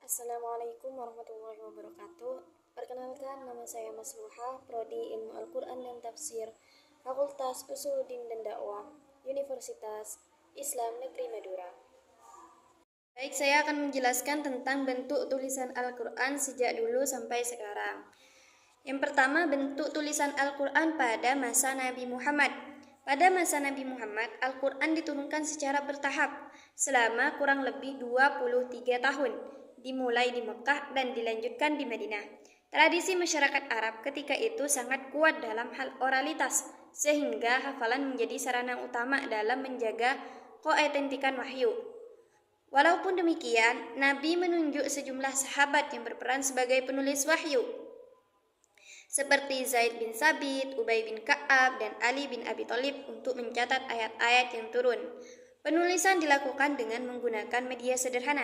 Assalamualaikum warahmatullahi wabarakatuh. Perkenalkan, nama saya Masluha, Prodi Ilmu Al-Quran dan Tafsir, Fakultas Usuluddin dan Dakwah, Universitas Islam Negeri Madura. Baik, saya akan menjelaskan tentang bentuk tulisan Al-Quran sejak dulu sampai sekarang. Yang pertama, bentuk tulisan Al-Quran pada masa Nabi Muhammad. Pada masa Nabi Muhammad, Al-Quran diturunkan secara bertahap selama kurang lebih 23 tahun, dimulai di Mekah dan dilanjutkan di Madinah. Tradisi masyarakat Arab ketika itu sangat kuat dalam hal oralitas, sehingga hafalan menjadi sarana utama dalam menjaga koautentikan wahyu. Walaupun demikian, Nabi menunjuk sejumlah sahabat yang berperan sebagai penulis wahyu, seperti Zaid bin Sabit, Ubay bin Ka'ab, dan Ali bin Abi Thalib untuk mencatat ayat-ayat yang turun. Penulisan dilakukan dengan menggunakan media sederhana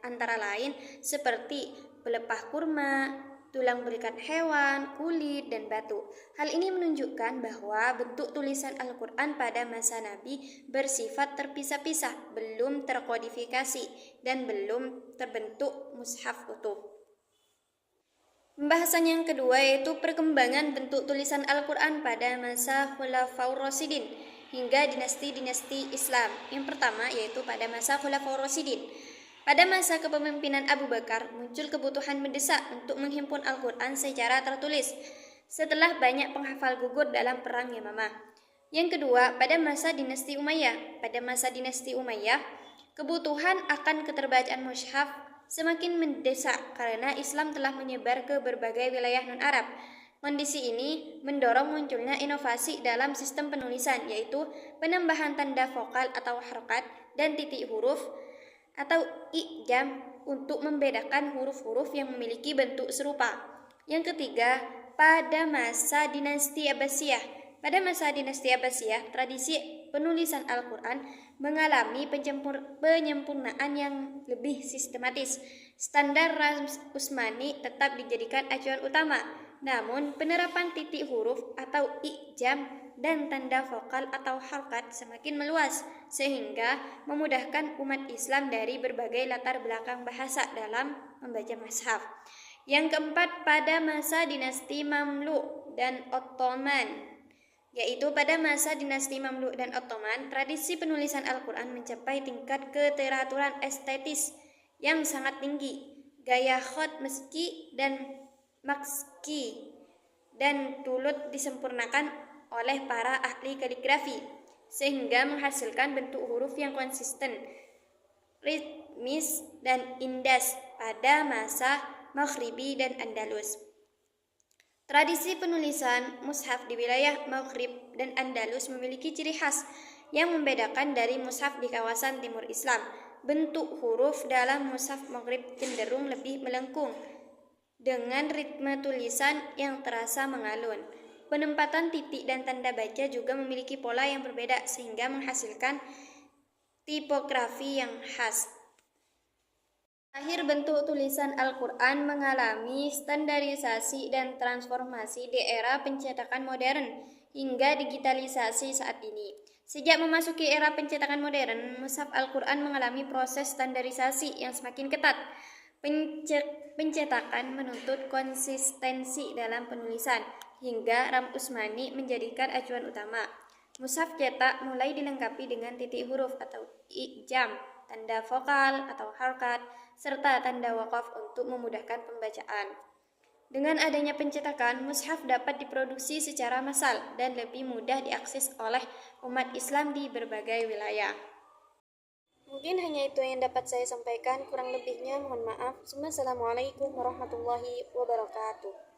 antara lain seperti pelepah kurma, tulang belikat hewan, kulit, dan batu. Hal ini menunjukkan bahwa bentuk tulisan Al-Quran pada masa Nabi bersifat terpisah-pisah, belum terkodifikasi, dan belum terbentuk mushaf utuh. Pembahasan yang kedua yaitu perkembangan bentuk tulisan Al-Quran pada masa Khulafaur Rasyidin hingga dinasti-dinasti Islam. Yang pertama yaitu pada masa Khulafaur Rasyidin. Pada masa kepemimpinan Abu Bakar, muncul kebutuhan mendesak untuk menghimpun Al-Quran secara tertulis setelah banyak penghafal gugur dalam perang Yamamah. Yang kedua, pada masa dinasti Umayyah. Pada masa dinasti Umayyah, kebutuhan akan keterbacaan mushaf semakin mendesak karena Islam telah menyebar ke berbagai wilayah non-Arab. Kondisi ini mendorong munculnya inovasi dalam sistem penulisan, yaitu penambahan tanda vokal atau harokat dan titik huruf atau i'jam untuk membedakan huruf-huruf yang memiliki bentuk serupa. Yang ketiga, pada masa dinasti Abbasiyah. Pada masa dinasti Abbasiyah, tradisi penulisan Al-Quran mengalami penyempurnaan yang lebih sistematis. Standar Rams Utsmani tetap dijadikan acuan utama, namun penerapan titik huruf atau i'jam dan tanda vokal atau harokat semakin meluas, sehingga memudahkan umat Islam dari berbagai latar belakang bahasa dalam membaca mushaf. Yang keempat, pada masa dinasti Mamluk dan Ottoman, yaitu pada masa dinasti Mamluk dan Ottoman, tradisi penulisan Al-Quran mencapai tingkat keteraturan estetis yang sangat tinggi. Gaya khot meski dan makski dan tulut disempurnakan oleh para ahli kaligrafi, sehingga menghasilkan bentuk huruf yang konsisten, ritmis, dan indas pada masa Maghribi dan Andalus. Tradisi penulisan mushaf di wilayah Maghrib dan Andalus memiliki ciri khas yang membedakan dari mushaf di kawasan timur Islam. Bentuk huruf dalam mushaf Maghrib cenderung lebih melengkung dengan ritme tulisan yang terasa mengalun. Penempatan titik dan tanda baca juga memiliki pola yang berbeda sehingga menghasilkan tipografi yang khas. Akhir bentuk tulisan Al-Quran mengalami standarisasi dan transformasi di era pencetakan modern hingga digitalisasi saat ini. Sejak memasuki era pencetakan modern, mushaf Al-Quran mengalami proses standarisasi yang semakin ketat. Pencetakan menuntut konsistensi dalam penulisan, hingga Ram Utsmani menjadikan acuan utama. Mushaf cetak mulai dilengkapi dengan titik huruf atau i'jam, tanda vokal atau harokat, serta tanda wakaf untuk memudahkan pembacaan. Dengan adanya pencetakan, mushaf dapat diproduksi secara massal dan lebih mudah diakses oleh umat Islam di berbagai wilayah. Mungkin hanya itu yang dapat saya sampaikan, kurang lebihnya mohon maaf. Wassalamualaikum warahmatullahi wabarakatuh.